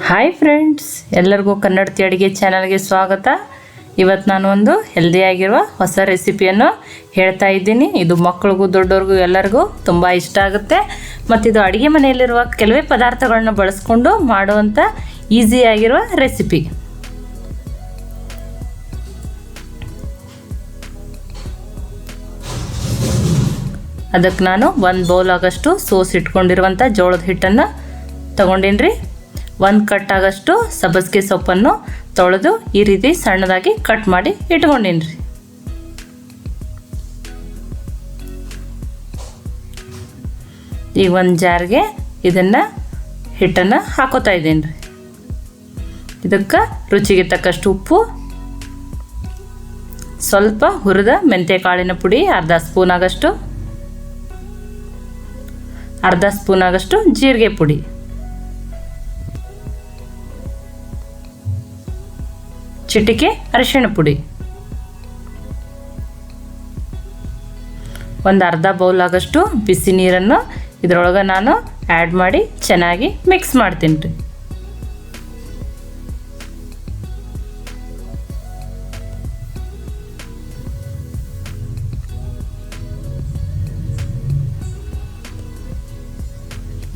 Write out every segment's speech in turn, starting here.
Hi friends, ಎಲ್ಲರಿಗೂ ಕನ್ನಡತಿ ಅಡುಗೆ ಚಾನಲ್ಗೆ ಸ್ವಾಗತ. ಇವತ್ತು ನಾನು ಒಂದು ಹೆಲ್ದಿಯಾಗಿರುವ ಹೊಸ ರೆಸಿಪಿಯನ್ನು ಹೇಳ್ತಾ ಇದ್ದೀನಿ. ಇದು ಮಕ್ಕಳಿಗೂ ದೊಡ್ಡವ್ರಿಗೂ ಎಲ್ಲರಿಗೂ ತುಂಬ ಇಷ್ಟ ಆಗುತ್ತೆ. ಮತ್ತು ಇದು ಅಡುಗೆ ಮನೆಯಲ್ಲಿರುವ ಕೆಲವೇ ಪದಾರ್ಥಗಳನ್ನ ಬಳಸ್ಕೊಂಡು ಮಾಡುವಂಥ ಈಸಿಯಾಗಿರುವ ರೆಸಿಪಿ. ಅದಕ್ಕೆ ನಾನು ಒಂದು ಬೌಲ್ ಆಗಷ್ಟು ಸೋಸ್ ಇಟ್ಕೊಂಡಿರುವಂಥ ಜೋಳದ ಹಿಟ್ಟನ್ನು ತಗೊಂಡೀನಿ ರೀ. 1 ಕಟ್ ಆಗಷ್ಟು ಸಬ್ಬಸಿಗೆ ಸೊಪ್ಪನ್ನು ತೊಳೆದು ಈ ರೀತಿ ಸಣ್ಣದಾಗಿ ಕಟ್ ಮಾಡಿ ಇಟ್ಕೊಂಡೀನಿ ರೀ. ಈಗ ಒಂದು ಜಾರ್ಗೆ ಇದನ್ನು ಹಿಟ್ಟನ್ನು ಹಾಕೋತಾ ಇದ್ದೀನಿ ರೀ. ಇದಕ್ಕೆ ರುಚಿಗೆ ತಕ್ಕಷ್ಟು ಉಪ್ಪು, ಸ್ವಲ್ಪ ಹುರಿದ ಮೆಂತ್ಯ ಕಾಳಿನ ಪುಡಿ ಅರ್ಧ ಸ್ಪೂನ್ ಆಗಷ್ಟು ಜೀರಿಗೆ ಪುಡಿ, ಚಿಟಿಕೆ ಅರಿಶಿಣ ಪುಡಿ, ಒಂದು ಅರ್ಧ ಬೌಲ್ ಆಗಷ್ಟು ಬಿಸಿ ನೀರನ್ನು ಇದರೊಳಗೆ ನಾನು ಆ್ಯಡ್ ಮಾಡಿ ಚೆನ್ನಾಗಿ ಮಿಕ್ಸ್ ಮಾಡ್ತೀನಿ ರೀ.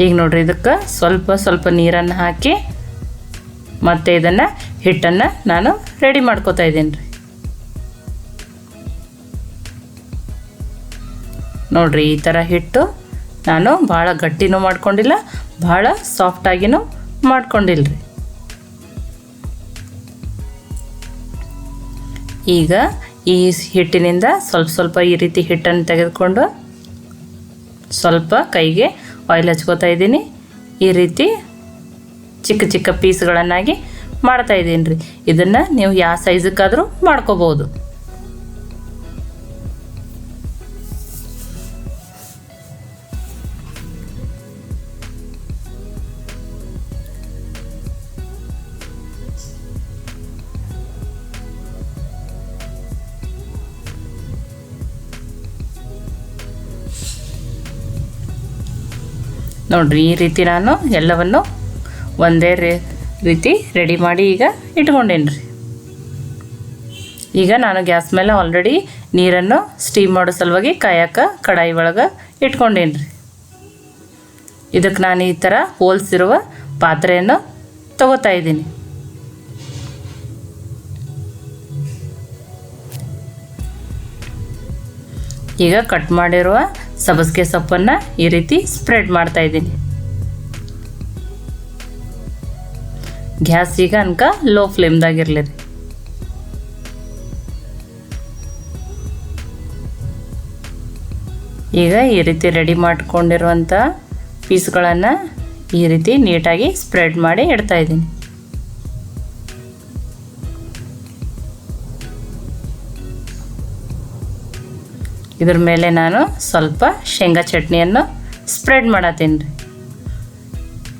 ಈಗ ನೋಡ್ರಿ, ಇದಕ್ಕೆ ಸ್ವಲ್ಪ ನೀರನ್ನು ಹಾಕಿ ಮತ್ತು ಇದನ್ನು ಹಿಟ್ಟನ್ನು ನಾನು ರೆಡಿ ಮಾಡ್ಕೋತಾ ಇದ್ದೀನಿ ರೀ. ನೋಡ್ರಿ, ಈ ಥರ ಹಿಟ್ಟು ನಾನು ಭಾಳ ಗಟ್ಟಿನೂ ಮಾಡ್ಕೊಂಡಿಲ್ಲ, ಭಾಳ ಸಾಫ್ಟಾಗಿನೂ ಮಾಡ್ಕೊಂಡಿಲ್ಲ ರೀ. ಈಗ ಈ ಹಿಟ್ಟಿನಿಂದ ಸ್ವಲ್ಪ ಈ ರೀತಿ ಹಿಟ್ಟನ್ನು ತೆಗೆದುಕೊಂಡು ಸ್ವಲ್ಪ ಕೈಗೆ ಆಯಿಲ್ ಹಚ್ಕೋತಾ ಇದ್ದೀನಿ. ಈ ರೀತಿ ಚಿಕ್ಕ ಪೀಸ್ಗಳನ್ನಾಗಿ ಮಾಡ್ತಾ ಇದ್ದೀನಿ ರೀ. ಇದನ್ನು ನೀವು ಯಾವ ಸೈಜಕ್ಕಾದರೂ ಮಾಡ್ಕೋಬೋದು. ನೋಡ್ರಿ, ಈ ರೀತಿ ನಾನು ಎಲ್ಲವನ್ನು ಒಂದೇ ರೀತಿ ರೆಡಿ ಮಾಡಿ ಈಗ ಇಟ್ಕೊಂಡೇನಿ ರೀ. ಈಗ ನಾನು ಗ್ಯಾಸ್ ಮೇಲೆ ಆಲ್ರೆಡಿ ನೀರನ್ನು ಸ್ಟೀಮ್ ಮಾಡೋ ಸಲುವಾಗಿ ಕಾಯಕ್ಕೆ ಕಡಾಯಿ ಒಳಗೆ ಇಟ್ಕೊಂಡೇನಿ ರೀ. ಇದಕ್ಕೆ ನಾನು ಈ ಥರ ಹೋಲ್ಸಿರುವ ಪಾತ್ರೆಯನ್ನು ತಗೋತಾ ಇದ್ದೀನಿ. ಈಗ ಕಟ್ ಮಾಡಿರುವ ಸಬ್ಬಸಿಗೆ ಸೊಪ್ಪನ್ನು ಈ ರೀತಿ ಸ್ಪ್ರೆಡ್ ಮಾಡ್ತಾ ಇದ್ದೀನಿ. ಗ್ಯಾಸ್ ಈಗ ಅನ್ಕ ಲೋ ಫ್ಲೇಮ್ದಾಗಿರಲಿ ರೀ. ಈಗ ಈ ರೀತಿ ರೆಡಿ ಮಾಡ್ಕೊಂಡಿರುವಂಥ ಪೀಸ್ಗಳನ್ನು ಈ ರೀತಿ ನೀಟಾಗಿ ಸ್ಪ್ರೆಡ್ ಮಾಡಿ ಇಡ್ತಾ ಇದ್ದೀನಿ. ಇದ್ರ ಮೇಲೆ ನಾನು ಸ್ವಲ್ಪ ಶೇಂಗಾ ಚಟ್ನಿಯನ್ನು ಸ್ಪ್ರೆಡ್ ಮಾಡತ್ತೀನಿ ರೀ.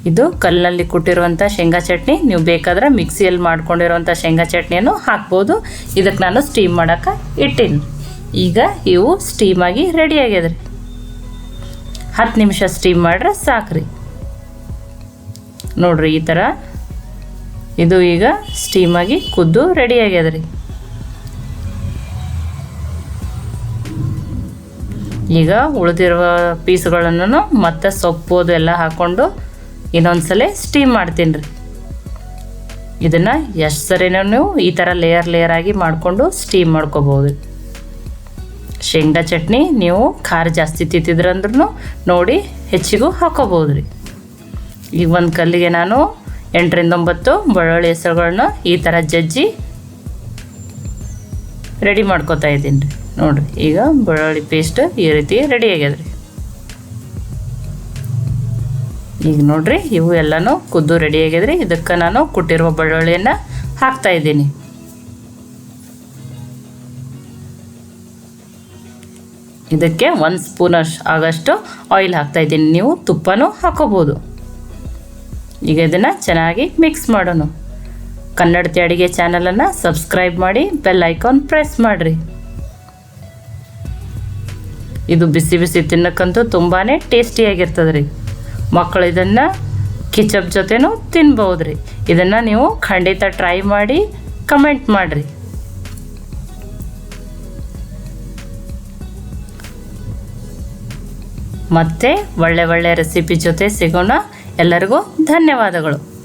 ಇದು ಕಲ್ಲಲ್ಲಿ ಕುಟ್ಟಿರುವಂಥ ಶೇಂಗಾ ಚಟ್ನಿ. ನೀವು ಬೇಕಾದ್ರೆ ಮಿಕ್ಸಿಯಲ್ಲಿ ಮಾಡ್ಕೊಂಡಿರುವಂಥ ಶೇಂಗಾ ಚಟ್ನಿಯನ್ನು ಹಾಕ್ಬೋದು. ಇದಕ್ಕೆ ನಾನು ಸ್ಟೀಮ್ ಮಾಡೋಕೆ ಇಟ್ಟೀನಿ. ಈಗ ಇವು ಸ್ಟೀಮಾಗಿ ರೆಡಿ ಆಗ್ಯದ ರೀ. 10 ನಿಮಿಷ ಸ್ಟೀಮ್ ಮಾಡ್ರೆ ಸಾಕ್ರಿ. ನೋಡ್ರಿ, ಈ ಥರ ಇದು ಈಗ ಸ್ಟೀಮಾಗಿ ಕುದ್ದು ರೆಡಿ ಆಗ್ಯದ ರೀ. ಈಗ ಉಳಿದಿರುವ ಪೀಸ್ಗಳನ್ನು ಮತ್ತೆ ಸೊಪ್ಪು ಎಲ್ಲ ಹಾಕ್ಕೊಂಡು ಇನ್ನೊಂದ್ಸಲ ಸ್ಟೀಮ್ ಮಾಡ್ತೀನಿ ರೀ. ಇದನ್ನು ಎಷ್ಟು ಸರಿನೂ ನೀವು ಈ ಥರ ಲೇಯರ್ ಆಗಿ ಮಾಡಿಕೊಂಡು ಸ್ಟೀಮ್ ಮಾಡ್ಕೋಬೋದು. ಶೇಂಗಾ ಚಟ್ನಿ ನೀವು ಖಾರ ಜಾಸ್ತಿ ತಿಂತಿದ್ರಂದ್ರೂ ನೋಡಿ ಹೆಚ್ಚಿಗೂ ಹಾಕೋಬೋದು ರೀ. ಈಗ ಒಂದು ಕಲ್ಲಿಗೆ ನಾನು 8ರಿಂದ 9 ಬೆಳ್ಳುಳ್ಳಿ ಹೆಸರುಗಳನ್ನ ಈ ಥರ ಜಜ್ಜಿ ರೆಡಿ ಮಾಡ್ಕೋತಾ ಇದ್ದೀನಿ ರೀ. ನೋಡಿರಿ, ಈಗ ಬೆಳ್ಳುಳ್ಳಿ ಪೇಸ್ಟ್ ಈ ರೀತಿ ರೆಡಿ ಆಗ್ಯದ ರೀ. ಈಗ ನೋಡ್ರಿ, ಇವು ಎಲ್ಲನೂ ಕುದ್ದು ರೆಡಿ ಆಗ್ಯದ್ರಿ. ಇದಕ್ಕೆ ನಾನು ಕುಟ್ಟಿರುವ ಬೆಳ್ಳುಳ್ಳಿಯನ್ನು ಹಾಕ್ತಾ ಇದ್ದೀನಿ. ಇದಕ್ಕೆ 1 ಸ್ಪೂನ್ ಆಗಷ್ಟು ಆಯಿಲ್ ಹಾಕ್ತಾ ಇದ್ದೀನಿ. ನೀವು ತುಪ್ಪನೂ ಹಾಕೋಬೋದು. ಈಗ ಇದನ್ನು ಚೆನ್ನಾಗಿ ಮಿಕ್ಸ್ ಮಾಡೋಣ. ಕನ್ನಡತಿ ಅಡುಗೆ ಚಾನಲನ್ನು ಸಬ್ಸ್ಕ್ರೈಬ್ ಮಾಡಿ, ಬೆಲ್ ಐಕಾನ್ ಪ್ರೆಸ್ ಮಾಡಿರಿ. ಇದು ಬಿಸಿ ಬಿಸಿ ತಿನ್ನಕ್ಕಂತೂ ತುಂಬಾ ಟೇಸ್ಟಿಯಾಗಿರ್ತದೆ ರೀ. ಮಕ್ಕಳು ಇದನ್ನು ಕಿಚಪ್ ಜೊತೆನೂ ತಿನ್ಬೋದು ರೀ. ಇದನ್ನು ನೀವು ಖಂಡಿತ ಟ್ರೈ ಮಾಡಿ ಕಮೆಂಟ್ ಮಾಡಿರಿ. ಮತ್ತೆ ಒಳ್ಳೆ ರೆಸಿಪಿ ಜೊತೆ ಸಿಗೋಣ. ಎಲ್ಲರಿಗೂ ಧನ್ಯವಾದಗಳು.